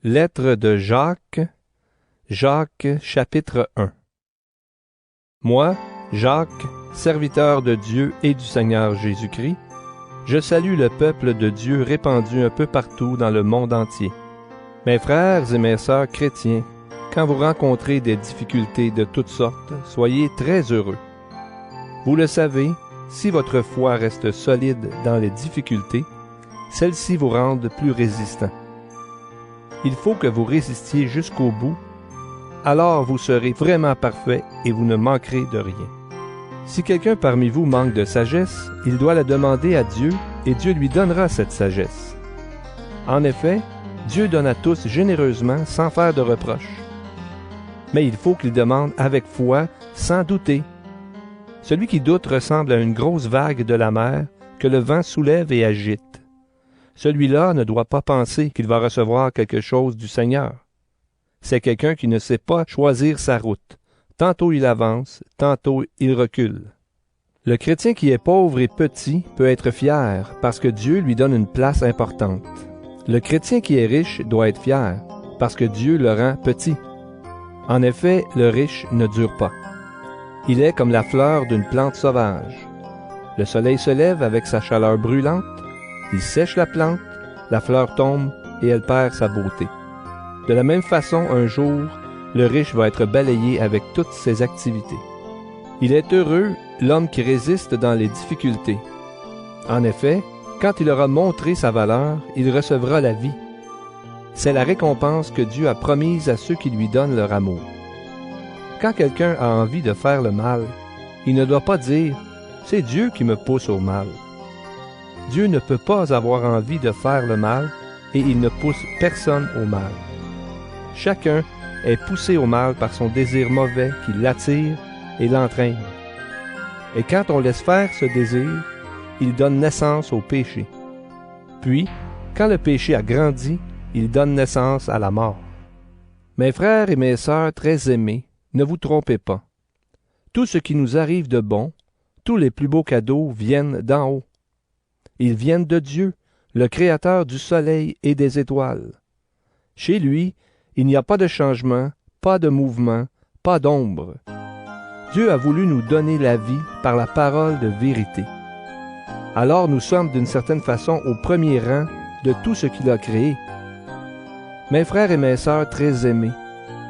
Lettre de Jacques, chapitre 1. Moi, Jacques, serviteur de Dieu et du Seigneur Jésus-Christ, je salue le peuple de Dieu répandu un peu partout dans le monde entier. Mes frères et mes sœurs chrétiens, quand vous rencontrez des difficultés de toutes sortes, soyez très heureux. Vous le savez, si votre foi reste solide dans les difficultés, celles-ci vous rendent plus résistants. Il faut que vous résistiez jusqu'au bout, alors vous serez vraiment parfait et vous ne manquerez de rien. Si quelqu'un parmi vous manque de sagesse, il doit la demander à Dieu et Dieu lui donnera cette sagesse. En effet, Dieu donne à tous généreusement sans faire de reproches. Mais il faut qu'il demande avec foi, sans douter. Celui qui doute ressemble à une grosse vague de la mer que le vent soulève et agite. Celui-là ne doit pas penser qu'il va recevoir quelque chose du Seigneur. C'est quelqu'un qui ne sait pas choisir sa route. Tantôt il avance, tantôt il recule. Le chrétien qui est pauvre et petit peut être fier parce que Dieu lui donne une place importante. Le chrétien qui est riche doit être fier parce que Dieu le rend petit. En effet, le riche ne dure pas. Il est comme la fleur d'une plante sauvage. Le soleil se lève avec sa chaleur brûlante, il sèche la plante, la fleur tombe et elle perd sa beauté. De la même façon, un jour, le riche va être balayé avec toutes ses activités. Il est heureux, l'homme qui résiste dans les difficultés. En effet, quand il aura montré sa valeur, il recevra la vie. C'est la récompense que Dieu a promise à ceux qui lui donnent leur amour. Quand quelqu'un a envie de faire le mal, il ne doit pas dire « c'est Dieu qui me pousse au mal ». Dieu ne peut pas avoir envie de faire le mal et il ne pousse personne au mal. Chacun est poussé au mal par son désir mauvais qui l'attire et l'entraîne. Et quand on laisse faire ce désir, il donne naissance au péché. Puis, quand le péché a grandi, il donne naissance à la mort. Mes frères et mes sœurs très aimés, ne vous trompez pas. Tout ce qui nous arrive de bon, tous les plus beaux cadeaux viennent d'en haut. Ils viennent de Dieu, le Créateur du soleil et des étoiles. Chez lui, il n'y a pas de changement, pas de mouvement, pas d'ombre. Dieu a voulu nous donner la vie par la parole de vérité. Alors nous sommes d'une certaine façon au premier rang de tout ce qu'il a créé. Mes frères et mes sœurs très aimés,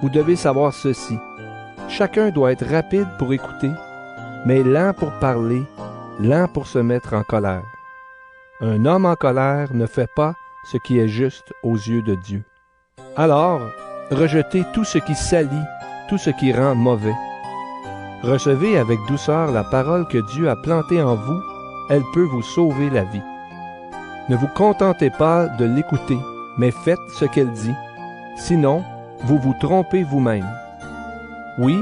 vous devez savoir ceci. Chacun doit être rapide pour écouter, mais lent pour parler, lent pour se mettre en colère. Un homme en colère ne fait pas ce qui est juste aux yeux de Dieu. Alors, rejetez tout ce qui salit, tout ce qui rend mauvais. Recevez avec douceur la parole que Dieu a plantée en vous, elle peut vous sauver la vie. Ne vous contentez pas de l'écouter, mais faites ce qu'elle dit, sinon vous vous trompez vous-même. Oui,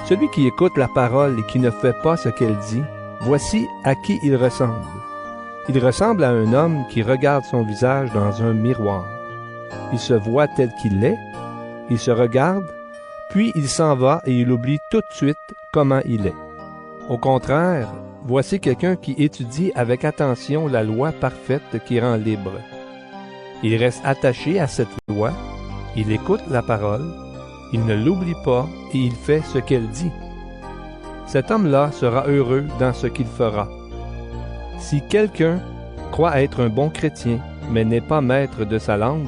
celui qui écoute la parole et qui ne fait pas ce qu'elle dit, voici à qui il ressemble. Il ressemble à un homme qui regarde son visage dans un miroir. Il se voit tel qu'il est, il se regarde, puis il s'en va et il oublie tout de suite comment il est. Au contraire, voici quelqu'un qui étudie avec attention la loi parfaite qui rend libre. Il reste attaché à cette loi, il écoute la parole, il ne l'oublie pas et il fait ce qu'elle dit. Cet homme-là sera heureux dans ce qu'il fera. Si quelqu'un croit être un bon chrétien, mais n'est pas maître de sa langue,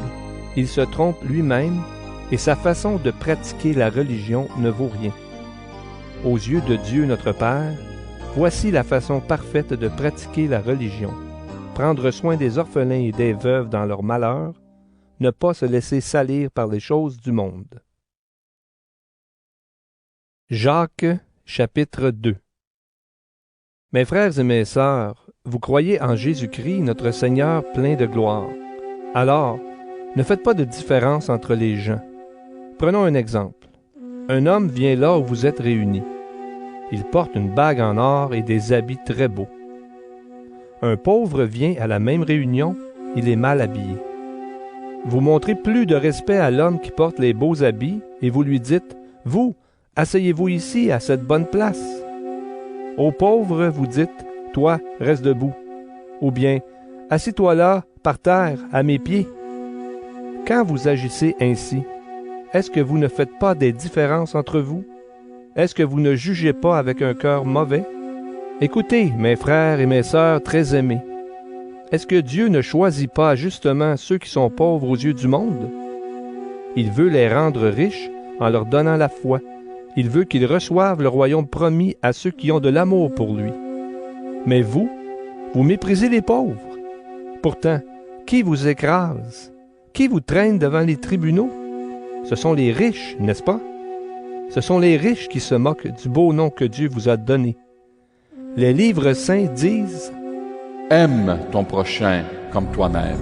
il se trompe lui-même et sa façon de pratiquer la religion ne vaut rien. Aux yeux de Dieu notre Père, voici la façon parfaite de pratiquer la religion. Prendre soin des orphelins et des veuves dans leur malheur, ne pas se laisser salir par les choses du monde. Jacques, chapitre 2. Mes frères et mes sœurs, vous croyez en Jésus-Christ, notre Seigneur plein de gloire. Alors, ne faites pas de différence entre les gens. Prenons un exemple. Un homme vient là où vous êtes réunis. Il porte une bague en or et des habits très beaux. Un pauvre vient à la même réunion, il est mal habillé. Vous montrez plus de respect à l'homme qui porte les beaux habits et vous lui dites « Vous, asseyez-vous ici, à cette bonne place. » Au pauvre, vous dites « Toi, reste debout. » Ou bien « Assis-toi là, par terre, à mes pieds. » Quand vous agissez ainsi, est-ce que vous ne faites pas des différences entre vous? Est-ce que vous ne jugez pas avec un cœur mauvais? Écoutez, mes frères et mes sœurs très aimés, est-ce que Dieu ne choisit pas justement ceux qui sont pauvres aux yeux du monde? Il veut les rendre riches en leur donnant la foi. Il veut qu'ils reçoivent le royaume promis à ceux qui ont de l'amour pour lui. Mais vous méprisez les pauvres. Pourtant, qui vous écrase? Qui vous traîne devant les tribunaux? Ce sont les riches, n'est-ce pas? Ce sont les riches qui se moquent du beau nom que Dieu vous a donné. Les livres saints disent « Aime ton prochain comme toi-même. »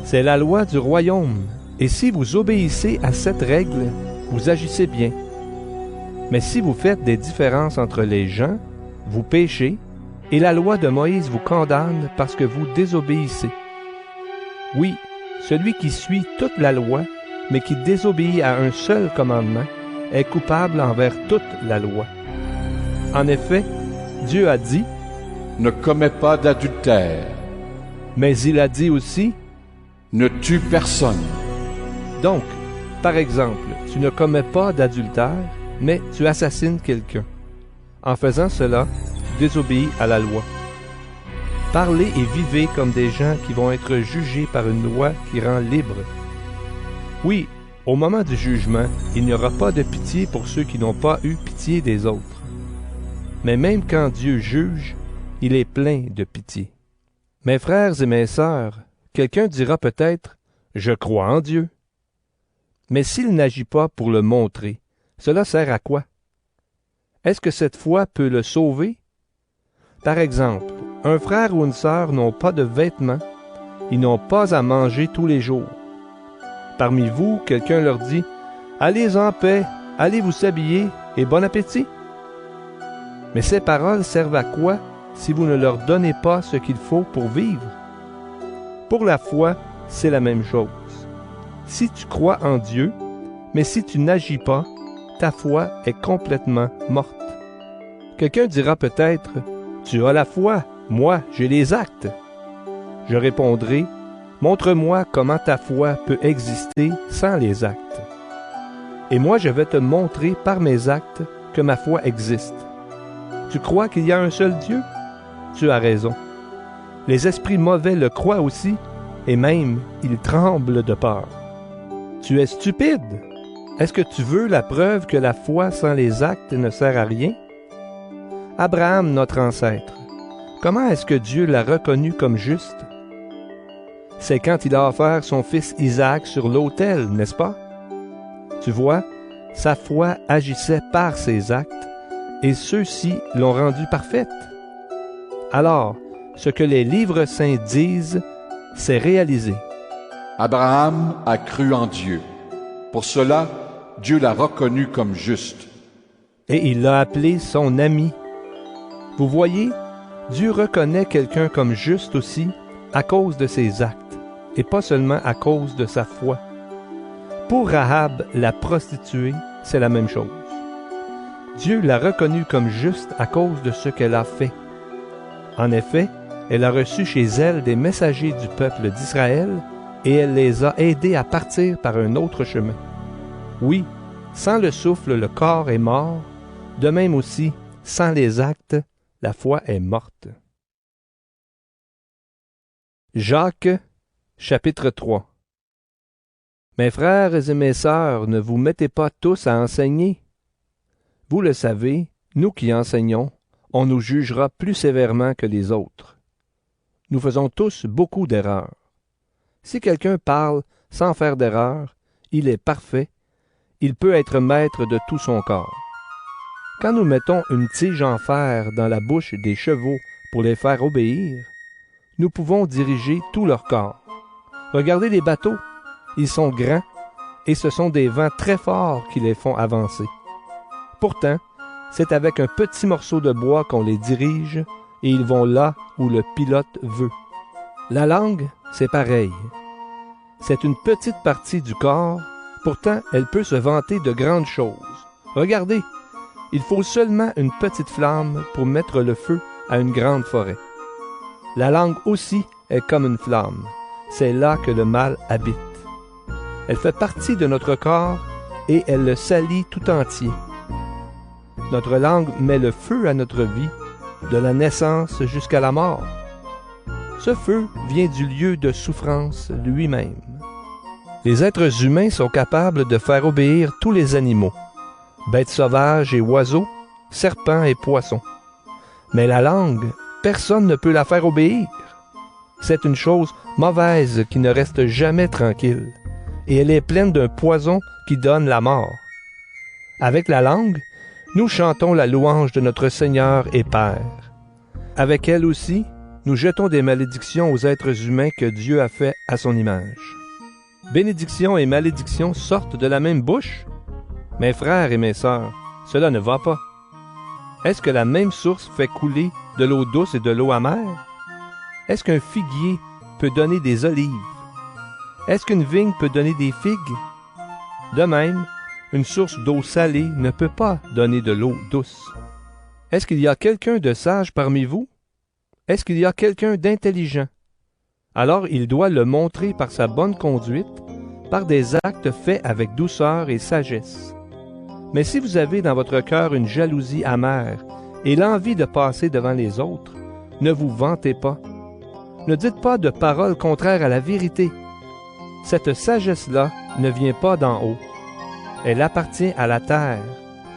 C'est la loi du royaume, et si vous obéissez à cette règle, vous agissez bien. Mais si vous faites des différences entre les gens, vous péchez, et la loi de Moïse vous condamne parce que vous désobéissez. Oui, celui qui suit toute la loi, mais qui désobéit à un seul commandement, est coupable envers toute la loi. En effet, Dieu a dit « Ne commets pas d'adultère. » Mais il a dit aussi « Ne tue personne. » Donc, par exemple, tu ne commets pas d'adultère, mais tu assassines quelqu'un. En faisant cela, tu désobéis à la loi. Parlez et vivez comme des gens qui vont être jugés par une loi qui rend libre. Oui, au moment du jugement, il n'y aura pas de pitié pour ceux qui n'ont pas eu pitié des autres. Mais même quand Dieu juge, il est plein de pitié. Mes frères et mes sœurs, quelqu'un dira peut-être « Je crois en Dieu ». Mais s'il n'agit pas pour le montrer, cela sert à quoi? Est-ce que cette foi peut le sauver? Par exemple, un frère ou une sœur n'ont pas de vêtements, ils n'ont pas à manger tous les jours. Parmi vous, quelqu'un leur dit « Allez en paix, allez vous s'habiller et bon appétit ». Mais ces paroles servent à quoi si vous ne leur donnez pas ce qu'il faut pour vivre? Pour la foi, c'est la même chose. Si tu crois en Dieu, mais si tu n'agis pas, ta foi est complètement morte. Quelqu'un dira peut-être « Tu as la foi, moi j'ai les actes ». Je répondrai « Montre-moi comment ta foi peut exister sans les actes. » Et moi je vais te montrer par mes actes que ma foi existe. Tu crois qu'il y a un seul Dieu? Tu as raison. Les esprits mauvais le croient aussi, et même ils tremblent de peur. Tu es stupide. Est-ce que tu veux la preuve que la foi sans les actes ne sert à rien? Abraham, notre ancêtre, comment est-ce que Dieu l'a reconnu comme juste? C'est quand il a offert son fils Isaac sur l'autel, n'est-ce pas? Tu vois, sa foi agissait par ses actes, et ceux-ci l'ont rendue parfaite. Alors, ce que les livres saints disent, c'est réalisé. Abraham a cru en Dieu. Pour cela, Dieu l'a reconnu comme juste. Et il l'a appelé son ami. Vous voyez, Dieu reconnaît quelqu'un comme juste aussi à cause de ses actes, et pas seulement à cause de sa foi. Pour Rahab, la prostituée, c'est la même chose. Dieu l'a reconnue comme juste à cause de ce qu'elle a fait. En effet, elle a reçu chez elle des messagers du peuple d'Israël, et elle les a aidés à partir par un autre chemin. Oui, sans le souffle, le corps est mort, de même aussi, sans les actes, la foi est morte. Jacques, chapitre 3. Mes frères et mes sœurs, ne vous mettez pas tous à enseigner. Vous le savez, nous qui enseignons, on nous jugera plus sévèrement que les autres. Nous faisons tous beaucoup d'erreurs. Si quelqu'un parle sans faire d'erreur, il est parfait, il peut être maître de tout son corps. Quand nous mettons une tige en fer dans la bouche des chevaux pour les faire obéir, nous pouvons diriger tout leur corps. Regardez les bateaux, ils sont grands et ce sont des vents très forts qui les font avancer. Pourtant, c'est avec un petit morceau de bois qu'on les dirige et ils vont là où le pilote veut. La langue, c'est pareil. C'est une petite partie du corps, pourtant elle peut se vanter de grandes choses. Regardez, il faut seulement une petite flamme pour mettre le feu à une grande forêt. La langue aussi est comme une flamme. C'est là que le mal habite. Elle fait partie de notre corps et elle le salit tout entier. Notre langue met le feu à notre vie, de la naissance jusqu'à la mort. Ce feu vient du lieu de souffrance lui-même. Les êtres humains sont capables de faire obéir tous les animaux, bêtes sauvages et oiseaux, serpents et poissons. Mais la langue, personne ne peut la faire obéir. C'est une chose mauvaise qui ne reste jamais tranquille, et elle est pleine d'un poison qui donne la mort. Avec la langue, nous chantons la louange de notre Seigneur et Père. Avec elle aussi, nous jetons des malédictions aux êtres humains que Dieu a faits à son image. Bénédictions et malédictions sortent de la même bouche? Mes frères et mes sœurs, cela ne va pas. Est-ce que la même source fait couler de l'eau douce et de l'eau amère? Est-ce qu'un figuier peut donner des olives? Est-ce qu'une vigne peut donner des figues? De même, une source d'eau salée ne peut pas donner de l'eau douce. Est-ce qu'il y a quelqu'un de sage parmi vous? Est-ce qu'il y a quelqu'un d'intelligent? Alors il doit le montrer par sa bonne conduite, par des actes faits avec douceur et sagesse. Mais si vous avez dans votre cœur une jalousie amère et l'envie de passer devant les autres, ne vous vantez pas. Ne dites pas de paroles contraires à la vérité. Cette sagesse-là ne vient pas d'en haut. Elle appartient à la terre.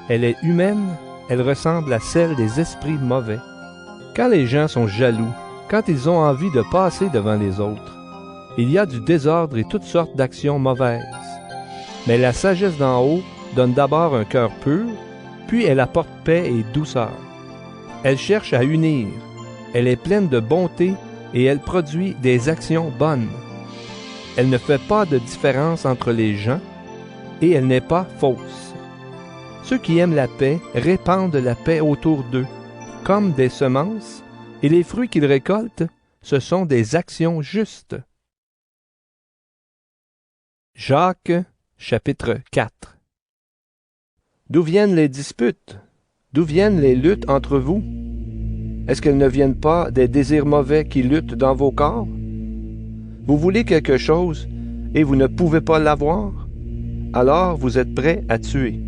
Elle est humaine, elle ressemble à celle des esprits mauvais. Quand les gens sont jaloux, quand ils ont envie de passer devant les autres, il y a du désordre et toutes sortes d'actions mauvaises. Mais la sagesse d'en haut donne d'abord un cœur pur, puis elle apporte paix et douceur. Elle cherche à unir, elle est pleine de bonté et elle produit des actions bonnes. Elle ne fait pas de différence entre les gens et elle n'est pas fausse. Ceux qui aiment la paix répandent la paix autour d'eux, comme des semences, et les fruits qu'ils récoltent, ce sont des actions justes. Jacques, chapitre 4. D'où viennent les disputes? D'où viennent les luttes entre vous? Est-ce qu'elles ne viennent pas des désirs mauvais qui luttent dans vos corps? Vous voulez quelque chose et vous ne pouvez pas l'avoir? Alors vous êtes prêt à tuer.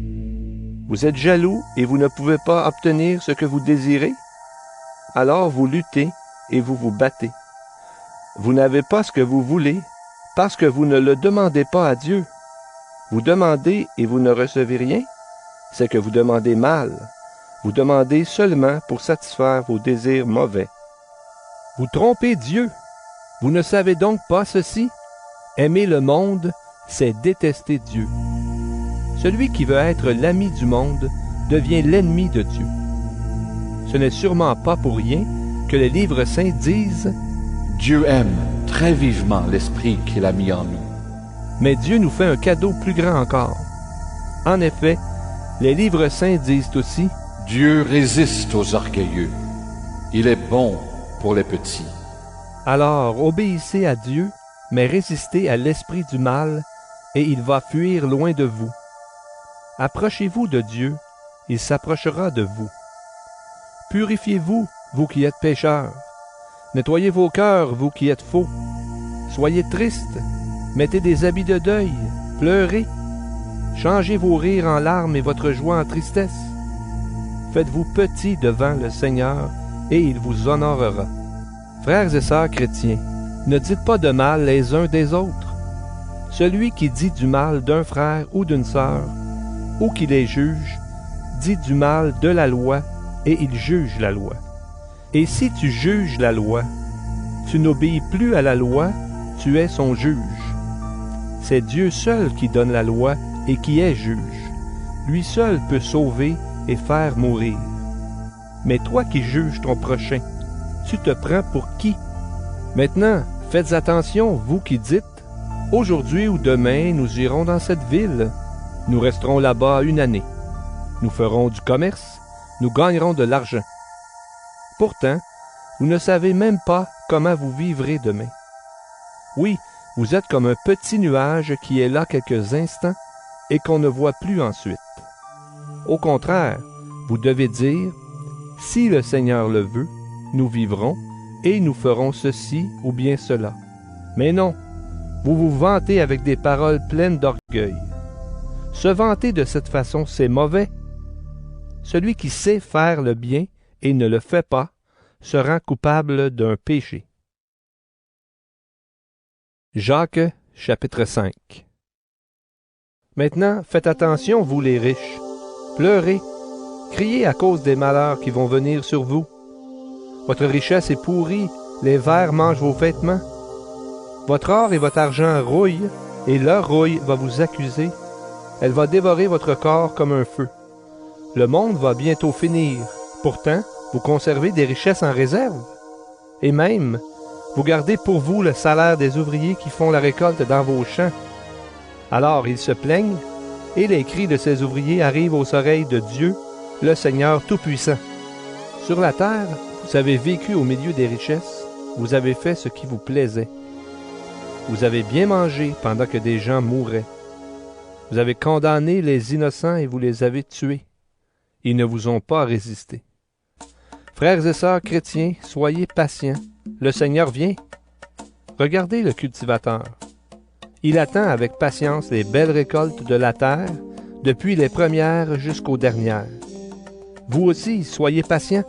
Vous êtes jaloux et vous ne pouvez pas obtenir ce que vous désirez? Alors vous luttez et vous vous battez. Vous n'avez pas ce que vous voulez parce que vous ne le demandez pas à Dieu. Vous demandez et vous ne recevez rien? C'est que vous demandez mal. Vous demandez seulement pour satisfaire vos désirs mauvais. Vous trompez Dieu. Vous ne savez donc pas ceci? Aimer le monde, c'est détester Dieu. Celui qui veut être l'ami du monde devient l'ennemi de Dieu. Ce n'est sûrement pas pour rien que les livres saints disent « Dieu aime très vivement l'Esprit qu'il a mis en nous. » Mais Dieu nous fait un cadeau plus grand encore. En effet, les livres saints disent aussi « Dieu résiste aux orgueilleux. Il est bon pour les petits. » Alors obéissez à Dieu, mais résistez à l'esprit du mal, et il va fuir loin de vous. Approchez-vous de Dieu, il s'approchera de vous. Purifiez-vous, vous qui êtes pécheurs. Nettoyez vos cœurs, vous qui êtes faux. Soyez tristes, mettez des habits de deuil, pleurez. Changez vos rires en larmes et votre joie en tristesse. Faites-vous petits devant le Seigneur, et il vous honorera. Frères et sœurs chrétiens, ne dites pas de mal les uns des autres. Celui qui dit du mal d'un frère ou d'une sœur, ou qui les juge, dit du mal de la loi, et il juge la loi. Et si tu juges la loi, tu n'obéis plus à la loi, tu es son juge. C'est Dieu seul qui donne la loi et qui est juge. Lui seul peut sauver et faire mourir. Mais toi qui juges ton prochain, tu te prends pour qui? Maintenant, faites attention, vous qui dites, « Aujourd'hui ou demain, nous irons dans cette ville. Nous resterons là-bas 1 année. Nous ferons du commerce, nous gagnerons de l'argent. » Pourtant, vous ne savez même pas comment vous vivrez demain. Oui, vous êtes comme un petit nuage qui est là quelques instants et qu'on ne voit plus ensuite. Au contraire, vous devez dire, « Si le Seigneur le veut, nous vivrons et nous ferons ceci ou bien cela. » Mais non, Vous vous vantez avec des paroles pleines d'orgueil. Se vanter de cette façon, c'est mauvais. Celui qui sait faire le bien et ne le fait pas se rend coupable d'un péché. Jacques, chapitre 5. Maintenant, faites attention, vous les riches. Pleurez, criez à cause des malheurs qui vont venir sur vous. Votre richesse est pourrie, les vers mangent vos vêtements. Votre or et votre argent rouillent, et leur rouille va vous accuser. Elle va dévorer votre corps comme un feu. Le monde va bientôt finir. Pourtant, vous conservez des richesses en réserve. Et même, vous gardez pour vous le salaire des ouvriers qui font la récolte dans vos champs. Alors ils se plaignent, et les cris de ces ouvriers arrivent aux oreilles de Dieu, le Seigneur Tout-Puissant. Sur la terre, vous avez vécu au milieu des richesses, vous avez fait ce qui vous plaisait. Vous avez bien mangé pendant que des gens mouraient. Vous avez condamné les innocents et vous les avez tués. Ils ne vous ont pas résisté. Frères et sœurs chrétiens, soyez patients. Le Seigneur vient. Regardez le cultivateur. Il attend avec patience les belles récoltes de la terre, depuis les premières jusqu'aux dernières. Vous aussi, soyez patients.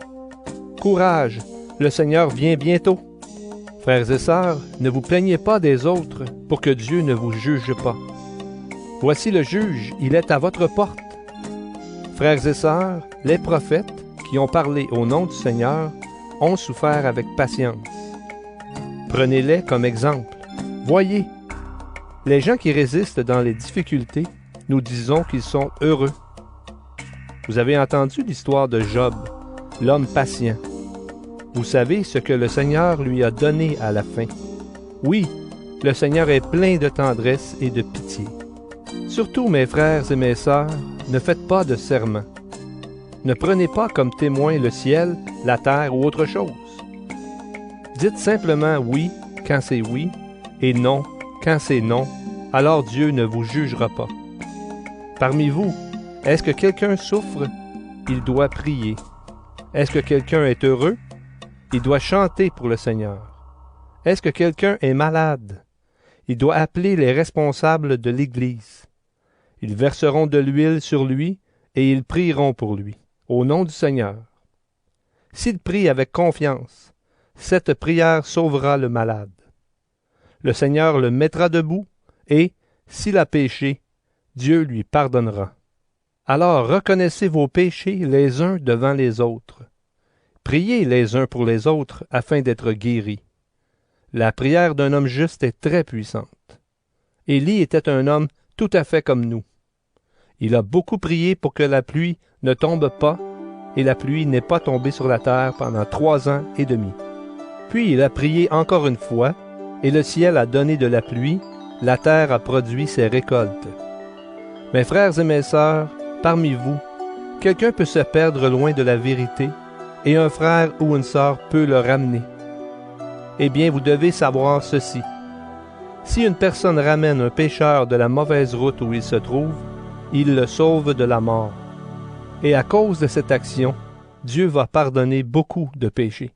Courage, le Seigneur vient bientôt. Frères et sœurs, ne vous plaignez pas des autres pour que Dieu ne vous juge pas. Voici le juge, il est à votre porte. Frères et sœurs, les prophètes qui ont parlé au nom du Seigneur ont souffert avec patience. Prenez-les comme exemple. Voyez, les gens qui résistent dans les difficultés, nous disons qu'ils sont heureux. Vous avez entendu l'histoire de Job, l'homme patient. Vous savez ce que le Seigneur lui a donné à la fin. Oui, le Seigneur est plein de tendresse et de pitié. Surtout, mes frères et mes sœurs, ne faites pas de serment. Ne prenez pas comme témoin le ciel, la terre ou autre chose. Dites simplement oui quand c'est oui et non quand c'est non, alors Dieu ne vous jugera pas. Parmi vous, est-ce que quelqu'un souffre? Il doit prier. Est-ce que quelqu'un est heureux? Il doit chanter pour le Seigneur. Est-ce que quelqu'un est malade? Il doit appeler les responsables de l'Église. Ils verseront de l'huile sur lui et ils prieront pour lui, au nom du Seigneur. S'il prie avec confiance, cette prière sauvera le malade. Le Seigneur le mettra debout et, s'il a péché, Dieu lui pardonnera. Alors reconnaissez vos péchés les uns devant les autres. Priez les uns pour les autres afin d'être guéris. La prière d'un homme juste est très puissante. Élie était un homme tout à fait comme nous. Il a beaucoup prié pour que la pluie ne tombe pas, et la pluie n'est pas tombée sur la terre pendant 3 ans et demi. Puis il a prié encore une fois, et le ciel a donné de la pluie, la terre a produit ses récoltes. Mes frères et mes sœurs, parmi vous, quelqu'un peut se perdre loin de la vérité, et un frère ou une sœur peut le ramener. Eh bien, vous devez savoir ceci. Si une personne ramène un pécheur de la mauvaise route où il se trouve, il le sauve de la mort. Et à cause de cette action, Dieu va pardonner beaucoup de péchés.